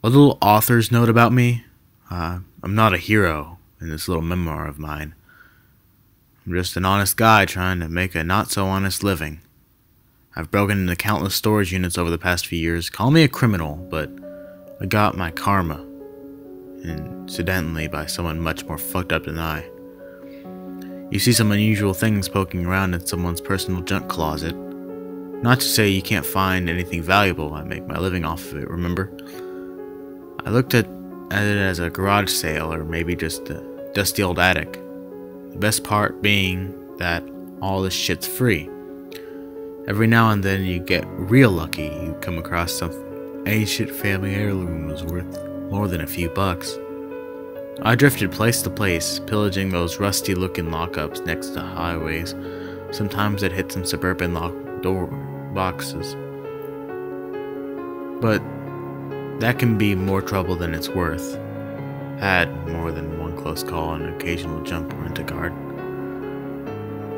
A little author's note about me. I'm not a hero in this little memoir of mine. I'm just an honest guy trying to make a not-so-honest living. I've broken into countless storage units over the past few years. Call me a criminal, but I got my karma. Incidentally, by someone much more fucked up than I. You see some unusual things poking around in someone's personal junk closet. Not to say you can't find anything valuable. I make my living off of it, remember? I looked at it as a garage sale, or maybe just a dusty old attic. The best part being that all this shit's free. Every now and then you get real lucky. You come across some ancient family heirloom was worth more than a few bucks. I drifted place to place, pillaging those rusty-looking lockups next to highways. Sometimes I'd hit some suburban lock door boxes. But that can be more trouble than it's worth. Had more than one close call and an occasional jump rent-a-guard.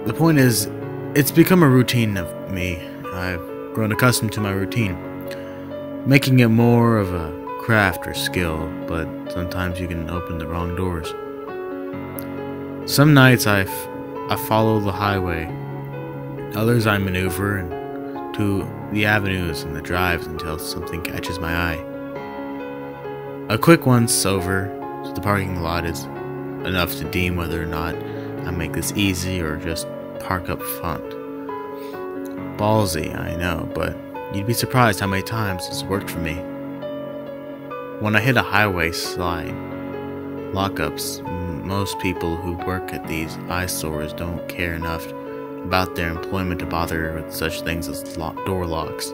The point is, it's become a routine of me. I've grown accustomed to my routine, making it more of a craft or skill, but sometimes you can open the wrong doors. Some nights I follow the highway. Others I maneuver to the avenues and the drives until something catches my eye. A quick once over to the parking lot is enough to deem whether or not I make this easy or just park up front. Ballsy, I know, but you'd be surprised how many times it's worked for me. When I hit a highway slide, lockups, most people who work at these eyesores don't care enough about their employment to bother with such things as door locks.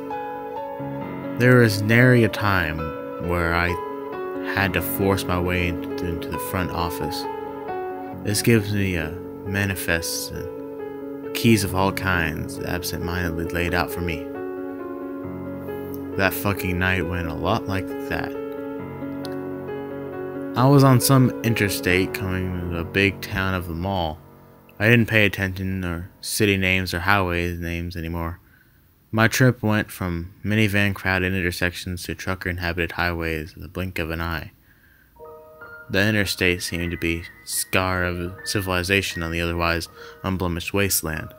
There is nary a time where I had to force my way into the front office. This gives me a manifest and keys of all kinds absent-mindedly laid out for me. That fucking night went a lot like that. I was on some interstate coming to a big town of the mall. I didn't pay attention to city names or highway names anymore. My trip went from minivan crowded intersections to trucker inhabited highways in the blink of an eye. The interstate seemed to be a scar of civilization on the otherwise unblemished wasteland.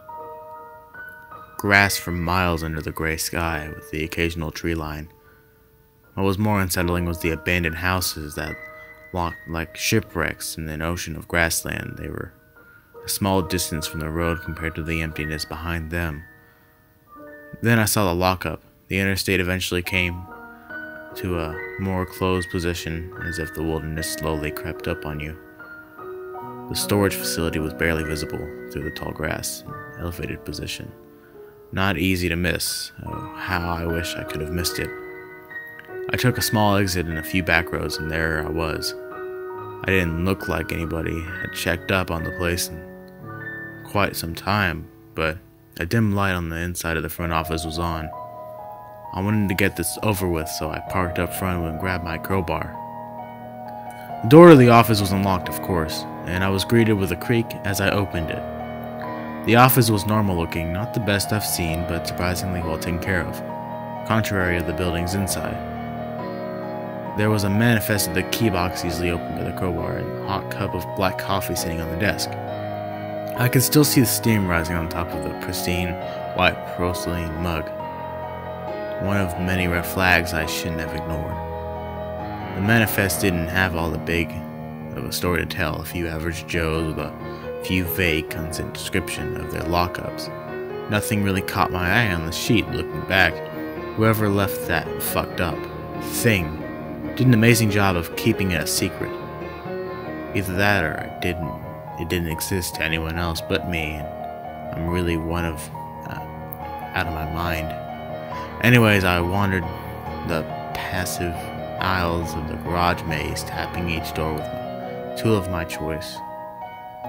Grass for miles under the gray sky with the occasional tree line. What was more unsettling was the abandoned houses that looked like shipwrecks in an ocean of grassland. They were a small distance from the road compared to the emptiness behind them. Then I saw the lockup. The interstate eventually came to a more closed position, as if the wilderness slowly crept up on you. The storage facility was barely visible through the tall grass, in elevated position. Not easy to miss. Oh, how I wish I could have missed it. I took a small exit and a few back roads, and there I was. I didn't look like anybody had checked up on the place in quite some time, but a dim light on the inside of the front office was on. I wanted to get this over with, so I parked up front and grabbed my crowbar. The door to the office was unlocked, of course, and I was greeted with a creak as I opened it. The office was normal looking, not the best I've seen, but surprisingly well taken care of, contrary to the building's inside. There was a manifest of the key box easily opened by the crowbar and a hot cup of black coffee sitting on the desk. I could still see the steam rising on top of the pristine, white porcelain mug. One of many red flags I shouldn't have ignored. The manifest didn't have all the big of a story to tell, a few average Joes with a few vague, constant description of their lockups. Nothing really caught my eye on the sheet. Looking back, whoever left that fucked up thing did an amazing job of keeping it a secret. Either that or it didn't exist to anyone else but me, and I'm really out of my mind. Anyways, I wandered the passive aisles of the garage maze, tapping each door with a tool of my choice.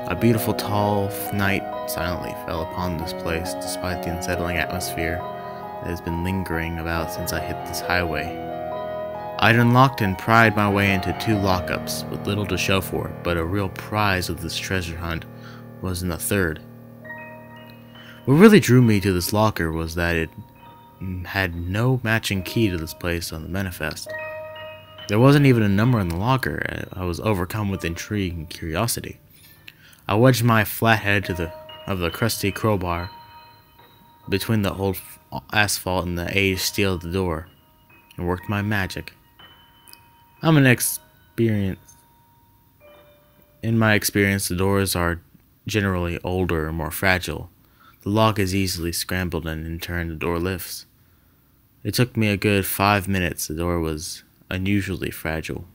A beautiful tall night silently fell upon this place, despite the unsettling atmosphere that has been lingering about since I hit this highway. I'd unlocked and pried my way into 2 lockups, with little to show for it, but a real prize of this treasure hunt was in the 3rd. What really drew me to this locker was that it had no matching key to this place on the manifest. There wasn't even a number in the locker. I was overcome with intrigue and curiosity. I wedged my flat head of the crusty crowbar between the old asphalt and the aged steel of the door, and worked my magic. I'm an experienced. In my experience, the doors are generally older and more fragile. The lock is easily scrambled, and in turn the door lifts. It took me a good 5 minutes. The door was unusually fragile.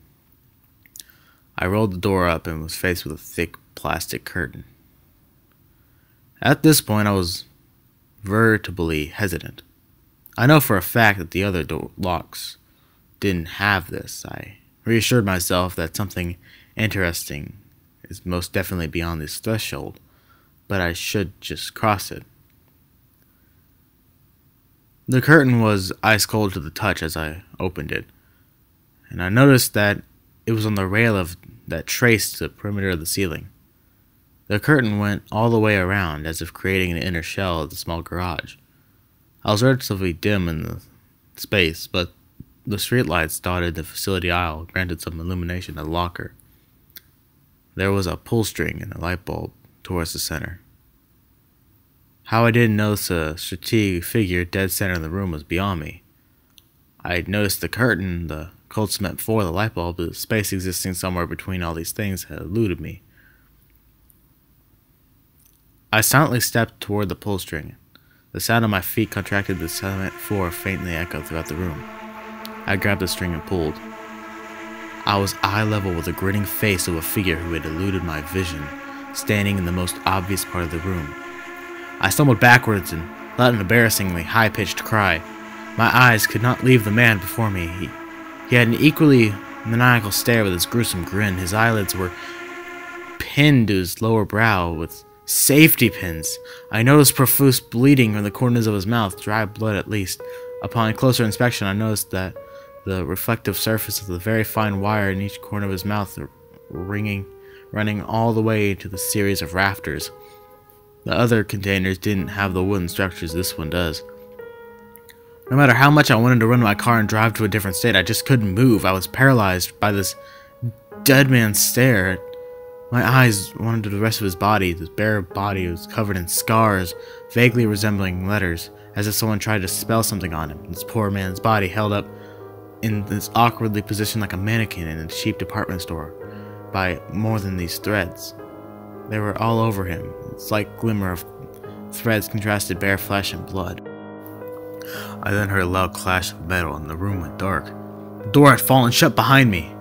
I rolled the door up and was faced with a thick plastic curtain. At this point, I was veritably hesitant. I know for a fact that the other locks didn't have this. I reassured myself that something interesting is most definitely beyond this threshold, but I should just cross it. The curtain was ice cold to the touch as I opened it, and I noticed that it was on the rail that traced the perimeter of the ceiling. The curtain went all the way around, as if creating an inner shell of the small garage. I was relatively dim in the space, but the streetlights dotted the facility aisle granted some illumination to the locker. There was a pull string and a light bulb towards the center. How I didn't notice a strategic figure dead center in the room was beyond me. I had noticed the curtain, the cold cement floor, the light bulb, but the space existing somewhere between all these things had eluded me. I silently stepped toward the pull string. The sound of my feet contracted the cement floor faintly echoed throughout the room. I grabbed the string and pulled. I was eye level with the grinning face of a figure who had eluded my vision, standing in the most obvious part of the room. I stumbled backwards and let an embarrassingly high-pitched cry. My eyes could not leave the man before me. He had an equally maniacal stare with his gruesome grin. His eyelids were pinned to his lower brow with safety pins. I noticed profuse bleeding from the corners of his mouth, dry blood at least. Upon closer inspection, I noticed that the reflective surface of the very fine wire in each corner of his mouth running all the way to the series of rafters. The other containers didn't have the wooden structures this one does. No matter how much I wanted to run my car and drive to a different state, I just couldn't move. I was paralyzed by this dead man's stare. My eyes wandered to the rest of his body. His bare body was covered in scars, vaguely resembling letters, as if someone tried to spell something on him. This poor man's body held up in this awkwardly positioned like a mannequin in a cheap department store by more than these threads. They were all over him. A slight glimmer of threads contrasted bare flesh and blood. I then heard a loud clash of metal and the room went dark. The door had fallen shut behind me.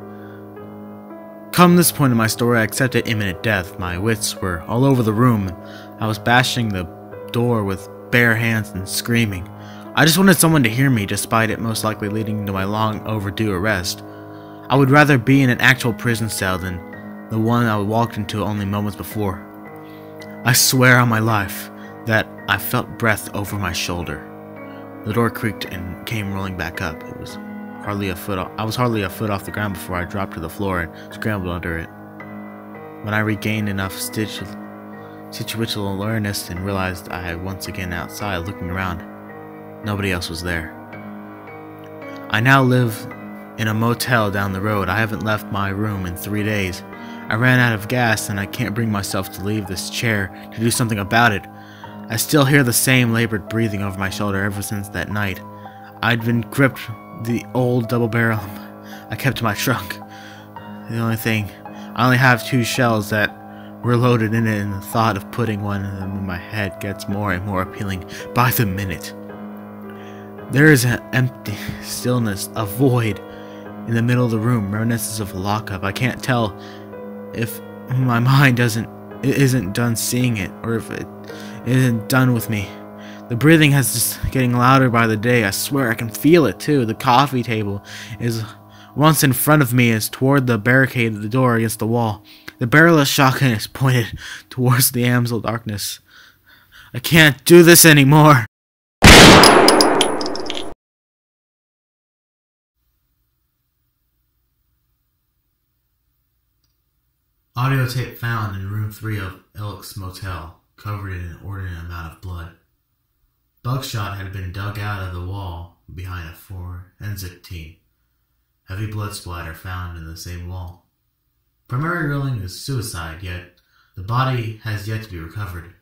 Come this point in my story, I accepted imminent death. My wits were all over the room. I was bashing the door with bare hands and screaming. I just wanted someone to hear me, despite it most likely leading to my long overdue arrest. I would rather be in an actual prison cell than the one I walked into only moments before. I swear on my life that I felt breath over my shoulder. The door creaked and came rolling back up. I was hardly a foot off the ground before I dropped to the floor and scrambled under it. When I regained enough situational awareness and realized I had once again outside looking around, nobody else was there. I now live in a motel down the road. I haven't left my room in 3 days. I ran out of gas and I can't bring myself to leave this chair to do something about it. I still hear the same labored breathing over my shoulder ever since that night. I'd been gripped the old double barrel I kept in my trunk. I only have 2 shells that were loaded in it, and the thought of putting one of them in my head gets more and more appealing by the minute. There is an empty stillness, a void in the middle of the room, reminiscence of a lockup. I can't tell if my mind isn't done seeing it, or if it isn't done with me. The breathing has just getting louder by the day. I swear I can feel it too. The coffee table is once in front of me, is toward the barricade of the door against the wall. The barrel-less shotgun is pointed towards the amsel darkness. I can't do this anymore. Audio tape found in room 3 of Elk's motel, covered in an inordinate amount of blood. Buckshot had been dug out of the wall behind a forensic team. Heavy blood splatter found in the same wall. Primary ruling is suicide, yet the body has yet to be recovered.